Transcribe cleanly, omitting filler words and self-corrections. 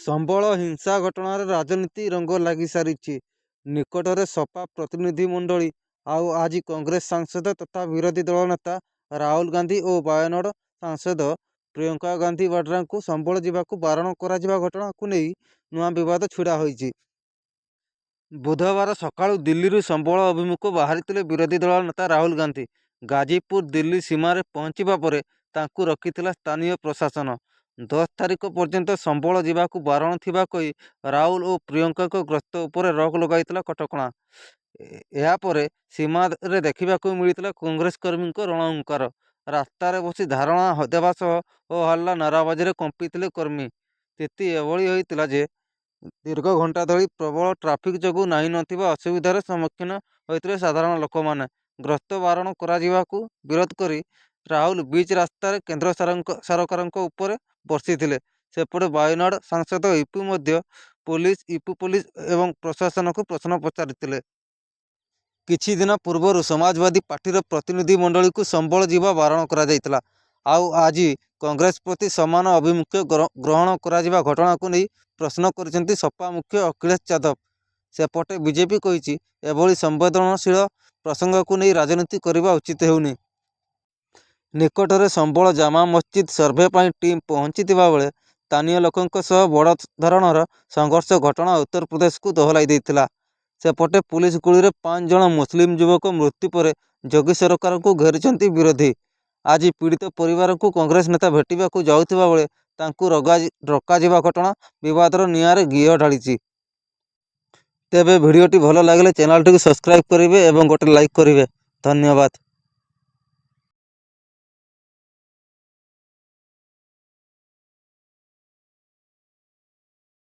ସମ୍ବଳ ହିଂସା ଘଟଣାରେ ରାଜନୀତି ରଙ୍ଗ ଲାଗିସାରିଛି। ନିକଟରେ ସପା ପ୍ରତିନିଧି ମଣ୍ଡଳୀ ଆଉ ଆଜି କଂଗ୍ରେସ ସାଂସଦ ତଥା ବିରୋଧୀ ଦଳ ନେତା ରାହୁଲ ଗାନ୍ଧୀ ଓ ବାୟନଡ଼ ସାଂସଦ ପ୍ରିୟଙ୍କା ଗାନ୍ଧୀ ବାଡ୍ରାଙ୍କୁ ସମ୍ବଳ ଯିବାକୁ ବାରଣ କରାଯିବା ଘଟଣାକୁ ନେଇ ନୂଆ ବିବାଦ ଛିଡ଼ା ହୋଇଛି। ବୁଧବାର ସକାଳୁ ଦିଲ୍ଲୀରୁ ସମ୍ବଳ ଅଭିମୁଖ ବାହାରିଥିଲେ ବିରୋଧୀ ଦଳ ନେତା ରାହୁଲ ଗାନ୍ଧୀ। ଗାଜିପୁର ଦିଲ୍ଲୀ ସୀମାରେ ପହଞ୍ଚିବା ପରେ ତାଙ୍କୁ ରୋକିଥିଲା ସ୍ଥାନୀୟ ପ୍ରଶାସନ। 10 ତାରିଖ ପର୍ଯ୍ୟନ୍ତ ସମ୍ବଳ ଯିବାକୁ ବାରଣ ଥିବା କହି ରାହୁଲ ଓ ପ୍ରିୟଙ୍କାଙ୍କ ଗସ୍ତ ଉପରେ ରୋକ ଲଗାଇଥିଲା କଟକଣା। ଏହାପରେ ସୀମାରେ ଦେଖିବାକୁ ମିଳିଥିଲା କଂଗ୍ରେସ କର୍ମୀଙ୍କ ରଣହୁଙ୍କାର। ରାସ୍ତାରେ ବସି ଧାରଣା ଦେବା ସହ ହୋ ହଲ୍ଲା ନାରାବାଜିରେ କମ୍ପିଥିଲେ କର୍ମୀ। ସ୍ଥିତି ଏଭଳି ହୋଇଥିଲା ଯେ ଦୀର୍ଘ ଘଣ୍ଟା ଧରି ପ୍ରବଳ ଟ୍ରାଫିକ୍ ଯୋଗୁଁ ନାହିଁ ନଥିବା ଅସୁବିଧାର ସମ୍ମୁଖୀନ ହୋଇଥିଲେ ସାଧାରଣ ଲୋକମାନେ। ଗସ୍ତ ବାରଣ କରାଯିବାକୁ ବିରୋଧ କରି ରାହୁଲ ବିଚ୍ ରାସ୍ତାରେ କେନ୍ଦ୍ର ସରକାରଙ୍କ ଉପରେ ବର୍ଷିଥିଲେ। ସେପଟେ ବାୟନଡ଼ ସାଂସଦ ମଧ୍ୟ ୟୁପି ପୋଲିସ ଏବଂ ପ୍ରଶାସନକୁ ପ୍ରଶ୍ନ ପଚାରିଥିଲେ। କିଛି ଦିନ ପୂର୍ବରୁ ସମାଜବାଦୀ ପାର୍ଟିର ପ୍ରତିନିଧି ମଣ୍ଡଳୀକୁ ସମ୍ବଳ ଯିବା ବାରଣ କରାଯାଇଥିଲା। ଆଉ ଆଜି କଂଗ୍ରେସ ପ୍ରତି ସମାନ ଆଭିମୁଖ୍ୟ ଗ୍ରହଣ କରାଯିବା ଘଟଣାକୁ ନେଇ ପ୍ରଶ୍ନ କରିଛନ୍ତି ସପା ମୁଖ୍ୟ ଅଖିଳେଶ ଯାଦବ। ସେପଟେ ବିଜେପି କହିଛି ଏଭଳି ସମ୍ବେଦନଶୀଳ ପ୍ରସଙ୍ଗକୁ ନେଇ ରାଜନୀତି କରିବା ଉଚିତ ହେଉନି। ନିକଟରେ ସମ୍ବଳ ଜାମା ମସଜିଦ ସର୍ଭେ ପାଇଁ ଟିମ୍ ପହଞ୍ଚିଥିବା ବେଳେ ସ୍ଥାନୀୟ ଲୋକଙ୍କ ସହ ବଡ଼ ଧରଣର ସଂଘର୍ଷ ଘଟଣା ଉତ୍ତରପ୍ରଦେଶକୁ ଦୋହଲାଇ ଦେଇଥିଲା। ସେପଟେ ପୁଲିସ ଗୁଳିରେ 5 ଜଣ ମୁସଲିମ ଯୁବକ ମୃତ୍ୟୁ ପରେ ଯୋଗୀ ସରକାରଙ୍କୁ ଘେରିଛନ୍ତି ବିରୋଧୀ। ଆଜି ପୀଡ଼ିତ ପରିବାରଙ୍କୁ କଂଗ୍ରେସ ନେତା ଭେଟିବାକୁ ଯାଉଥିବା ବେଳେ ତାଙ୍କୁ ରୋକାଯିବା ଘଟଣା ବିବାଦର ନିଆଁରେ ଘିଅ ଢାଳିଛି। ତେବେ ଭିଡ଼ିଓଟି ଭଲ ଲାଗିଲେ ଚ୍ୟାନେଲଟିକୁ ସବସ୍କ୍ରାଇବ୍ କରିବେ ଏବଂ ଗୋଟେ ଲାଇକ୍ କରିବେ। ଧନ୍ୟବାଦ।